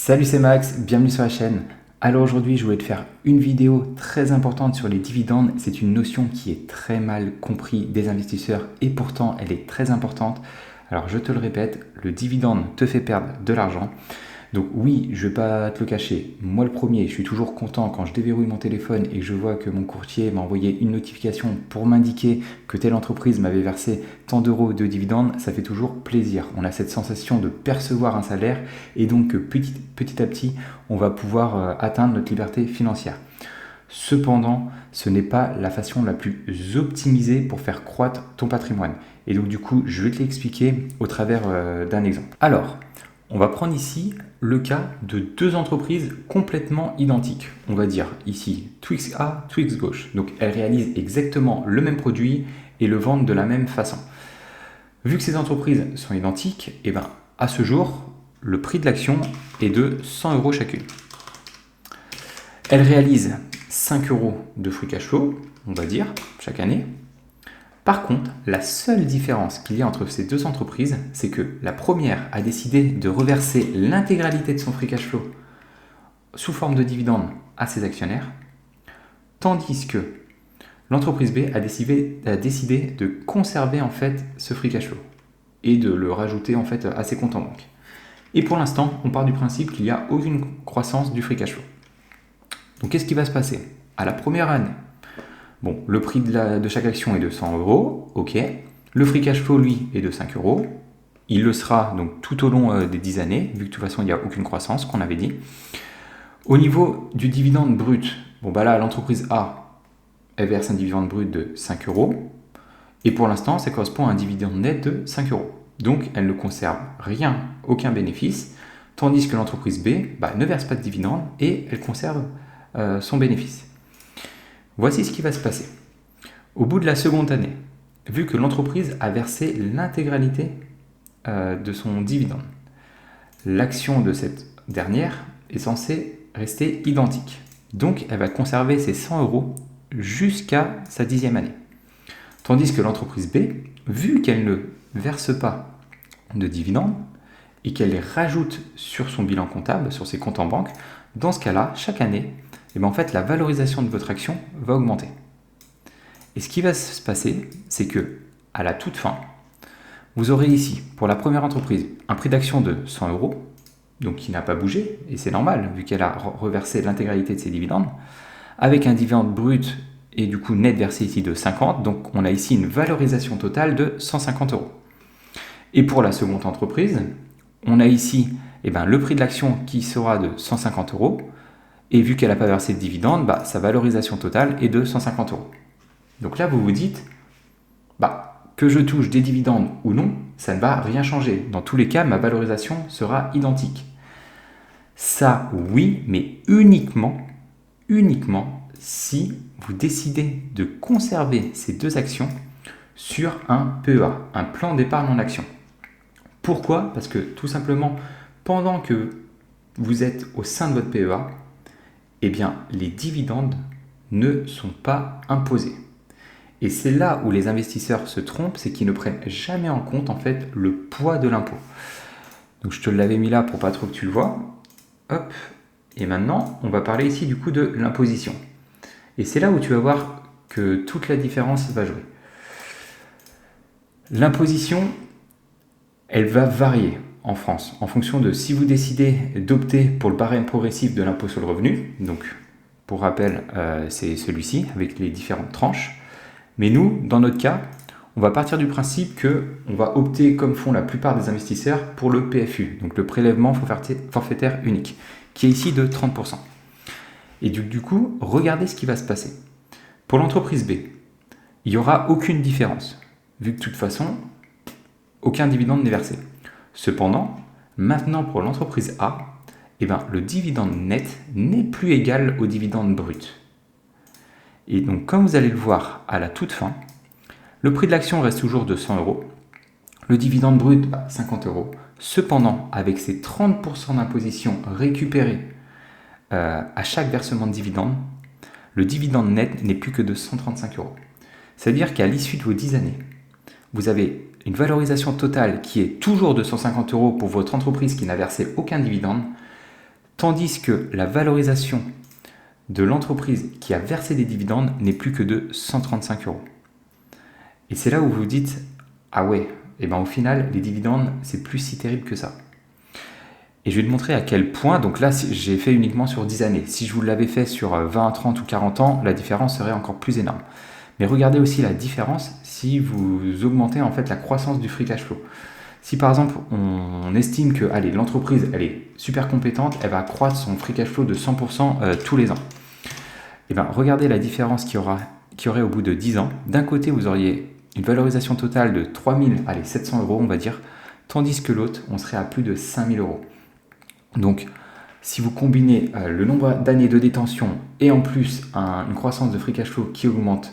Salut, c'est Max, bienvenue sur la chaîne. Alors aujourd'hui, je voulais te faire une vidéo très importante sur les dividendes. C'est une notion qui est très mal comprise des investisseurs et pourtant elle est très importante. Alors je te le répète, le dividende te fait perdre de l'argent. Donc oui, je ne vais pas te le cacher, moi le premier, je suis toujours content quand je déverrouille mon téléphone et que je vois que mon courtier m'a envoyé une notification pour m'indiquer que telle entreprise m'avait versé tant d'euros de dividendes, ça fait toujours plaisir. On a cette sensation de percevoir un salaire et donc petit à petit, on va pouvoir atteindre notre liberté financière. Cependant, ce n'est pas la façon la plus optimisée pour faire croître ton patrimoine. Et donc du coup, je vais te l'expliquer au travers d'un exemple. Alors, on va prendre ici le cas de deux entreprises complètement identiques. On va dire ici Twix A, Twix gauche. Donc elles réalisent exactement le même produit et le vendent de la même façon. Vu que ces entreprises sont identiques, et à ce jour, le prix de l'action est de 100 euros chacune. Elles réalisent 5 euros de free cash flow, on va dire, chaque année. Par contre, la seule différence qu'il y a entre ces deux entreprises, c'est que la première a décidé de reverser l'intégralité de son free cash flow sous forme de dividende à ses actionnaires, tandis que l'entreprise B a décidé de conserver en fait ce free cash flow et de le rajouter en fait à ses comptes en banque. Et pour l'instant, on part du principe qu'il n'y a aucune croissance du free cash flow. Donc qu'est-ce qui va se passer? À la première année, bon, le prix de chaque action est de 100 euros, ok. Le free cash flow, lui, est de 5 euros. Il le sera donc tout au long des 10 années, vu que de toute façon, il n'y a aucune croissance, qu'on avait dit. Au niveau du dividende brut, bon, là, l'entreprise A, elle verse un dividende brut de 5 euros. Et pour l'instant, ça correspond à un dividende net de 5 euros. Donc, elle ne conserve rien, aucun bénéfice, tandis que l'entreprise B ne verse pas de dividende et elle conserve son bénéfice. Voici ce qui va se passer. Au bout de la seconde année, vu que l'entreprise a versé l'intégralité de son dividende, l'action de cette dernière est censée rester identique. Donc, elle va conserver ses 100 euros jusqu'à sa 10e année. Tandis que l'entreprise B, vu qu'elle ne verse pas de dividendes et qu'elle les rajoute sur son bilan comptable, sur ses comptes en banque, dans ce cas-là, chaque année, en fait, la valorisation de votre action va augmenter. Et ce qui va se passer, c'est que à la toute fin, vous aurez ici, pour la première entreprise, un prix d'action de 100 euros, donc qui n'a pas bougé, et c'est normal, vu qu'elle a reversé l'intégralité de ses dividendes, avec un dividende brut et du coup net versé ici de 50, donc on a ici une valorisation totale de 150 euros. Et pour la seconde entreprise, on a ici le prix de l'action qui sera de 150 euros, et vu qu'elle n'a pas versé de dividende, sa valorisation totale est de 150 euros. Donc là, vous vous dites, que je touche des dividendes ou non, ça ne va rien changer. Dans tous les cas, ma valorisation sera identique. Ça, oui, mais uniquement si vous décidez de conserver ces deux actions sur un PEA, un plan d'épargne en action. Pourquoi? Parce que tout simplement, pendant que vous êtes au sein de votre PEA, les dividendes ne sont pas imposés. Et c'est là où les investisseurs se trompent, c'est qu'ils ne prennent jamais en compte en fait le poids de l'impôt. Donc je te l'avais mis là pour pas trop que tu le vois. Hop. Et maintenant, on va parler ici du coup de l'imposition. Et c'est là où tu vas voir que toute la différence va jouer. L'imposition, elle va varier en France, en fonction de si vous décidez d'opter pour le barème progressif de l'impôt sur le revenu. Donc, pour rappel, c'est celui-ci, avec les différentes tranches. Mais nous, dans notre cas, on va partir du principe qu'on va opter, comme font la plupart des investisseurs, pour le PFU, donc le prélèvement forfaitaire unique, qui est ici de 30%. Et du coup, regardez ce qui va se passer. Pour l'entreprise B, il n'y aura aucune différence, vu que de toute façon, aucun dividende n'est versé. Cependant, maintenant pour l'entreprise A, le dividende net n'est plus égal au dividende brut. Et donc, comme vous allez le voir à la toute fin, le prix de l'action reste toujours de 100 euros, le dividende brut, 50 euros. Cependant, avec ces 30% d'imposition récupérés à chaque versement de dividende, le dividende net n'est plus que de 135 euros. C'est-à-dire qu'à l'issue de vos 10 années, vous avez une valorisation totale qui est toujours de 150 euros pour votre entreprise qui n'a versé aucun dividende, Tandis que la valorisation de l'entreprise qui a versé des dividendes n'est plus que de 135 euros. Et c'est là où vous vous dites, ah ouais, et ben au final, les dividendes, c'est plus si terrible que ça. Et je vais te montrer à quel point, donc là j'ai fait uniquement sur 10 années. Si je vous l'avais fait sur 20, 30 ou 40 ans, la différence serait encore plus énorme. Mais regardez aussi la différence si vous augmentez en fait la croissance du free cash flow. Si par exemple on estime que allez, l'entreprise elle est super compétente, elle va accroître son free cash flow de 100% tous les ans. Et bien regardez la différence qu'il y aurait au bout de 10 ans. D'un côté vous auriez une valorisation totale de 700 euros on va dire, tandis que l'autre on serait à plus de 5000 euros. Donc si vous combinez le nombre d'années de détention et en plus une croissance de free cash flow qui augmente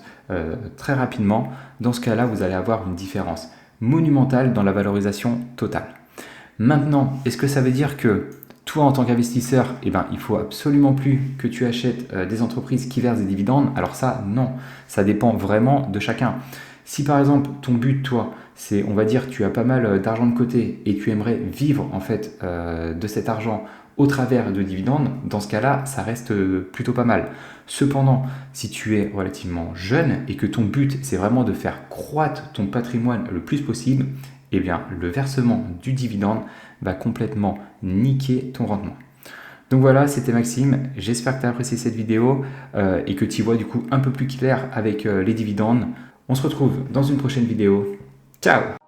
très rapidement, dans ce cas-là, vous allez avoir une différence monumentale dans la valorisation totale. Maintenant, est-ce que ça veut dire que toi, en tant qu'investisseur, il ne faut absolument plus que tu achètes des entreprises qui versent des dividendes? Alors ça, non. Ça dépend vraiment de chacun. Si par exemple, ton but, toi, c'est, on va dire, tu as pas mal d'argent de côté et tu aimerais vivre en fait de cet argent au travers de dividendes, dans ce cas-là, ça reste plutôt pas mal. Cependant, si tu es relativement jeune et que ton but, c'est vraiment de faire croître ton patrimoine le plus possible, eh bien, le versement du dividende va complètement niquer ton rendement. Donc voilà, c'était Maxime. J'espère que tu as apprécié cette vidéo et que tu y vois du coup un peu plus clair avec les dividendes. On se retrouve dans une prochaine vidéo. Ciao!